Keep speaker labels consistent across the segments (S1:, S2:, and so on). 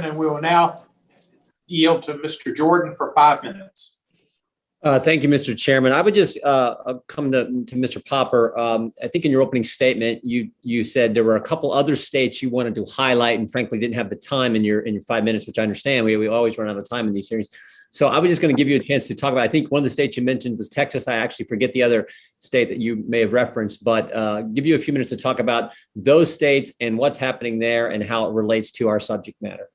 S1: and we will now yield to Mr. Jordan for 5 minutes.
S2: Thank you, Mr. Chairman. I would just come to Mr. Popper. I think in your opening statement, you said there were a couple other states you wanted to highlight, and frankly didn't have the time in your 5 minutes, which I understand. We always run out of time in these hearings. So I was just going to give you a chance to talk about. I think one of the states you mentioned was Texas. I actually forget the other state that you may have referenced, but give you a few minutes to talk about those states and what's happening there and how it relates to our subject matter.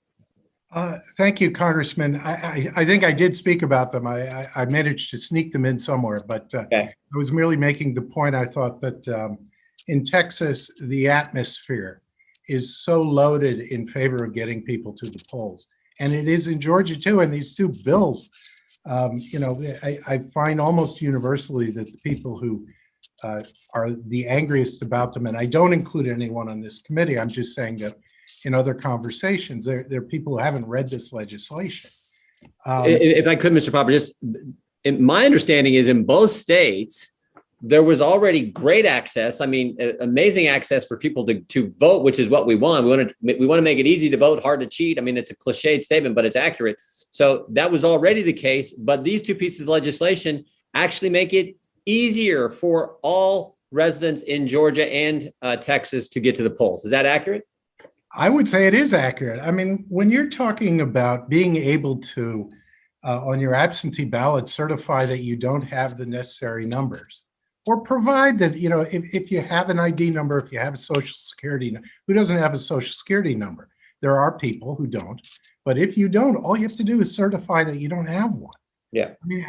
S3: Thank you, Congressman. I think I did speak about them. I managed to sneak them in somewhere, but
S2: Okay.
S3: I was merely making the point. I thought that in Texas, the atmosphere is so loaded in favor of getting people to the polls. And it is in Georgia too. And these two bills, I find almost universally that the people who are the angriest about them, and I don't include anyone on this committee, I'm just saying that in other conversations, there are people who haven't read this legislation.
S2: If I could, Mr. Popper, my understanding is in both states, there was already great access. I mean, amazing access for people to vote, which is what we want. We want to make it easy to vote, hard to cheat. I mean, it's a cliched statement, but it's accurate. So that was already the case. But these two pieces of legislation actually make it easier for all residents in Georgia and Texas to get to the polls. Is that accurate?
S3: I would say it is accurate. I mean, when you're talking about being able to, on your absentee ballot, certify that you don't have the necessary numbers, or provide that, if you have an ID number, if you have a social security, who doesn't have a social security number? There are people who don't, but if you don't, all you have to do is certify that you don't have one.
S2: Yeah.
S3: I mean,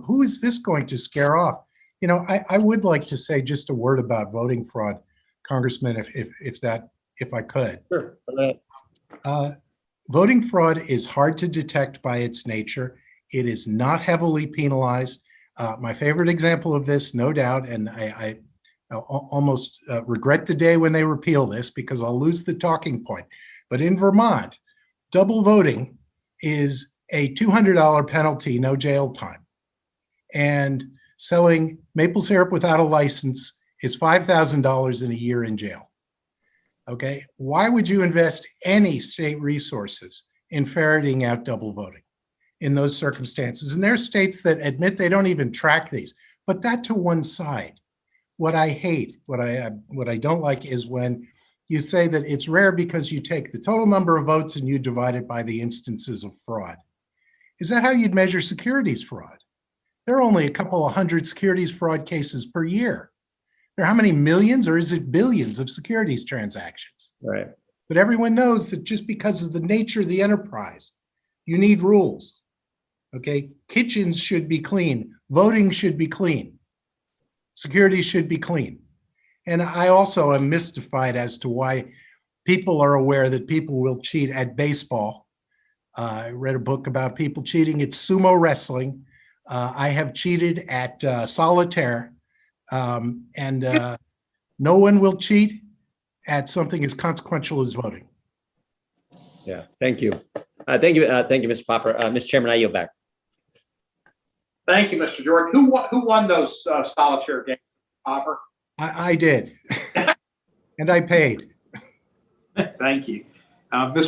S3: who is this going to scare off? I would like to say just a word about voting fraud, Congressman, if I could.
S2: Sure.
S3: Voting fraud is hard to detect by its nature. It is not heavily penalized. My favorite example of this, no doubt, and I almost regret the day when they repeal this because I'll lose the talking point. But in Vermont, double voting is a $200 penalty, no jail time. And selling maple syrup without a license is $5,000 in a year in jail. Okay, why would you invest any state resources in ferreting out double voting in those circumstances? And there are states that admit they don't even track these, but that to one side. What I hate, what I don't like is when you say that it's rare because you take the total number of votes and you divide it by the instances of fraud. Is that how you'd measure securities fraud? There are only a couple of hundred securities fraud cases per year. There are how many millions, or is it billions, of securities transactions?
S2: Right.
S3: But everyone knows that just because of the nature of the enterprise, you need rules. Okay, kitchens should be clean, voting should be clean, securities should be clean. And I also am mystified as to why people are aware that people will cheat at baseball. I read a book about people cheating at sumo wrestling. I have cheated at solitaire. No one will cheat at something as consequential as voting.
S2: Yeah, thank you. Thank you, Mr. Popper. Mr. Chairman, I yield back.
S1: Thank you, Mr. Jordan. Who won those solitaire games, Popper?
S3: I did, and I paid.
S1: Thank you. Mr.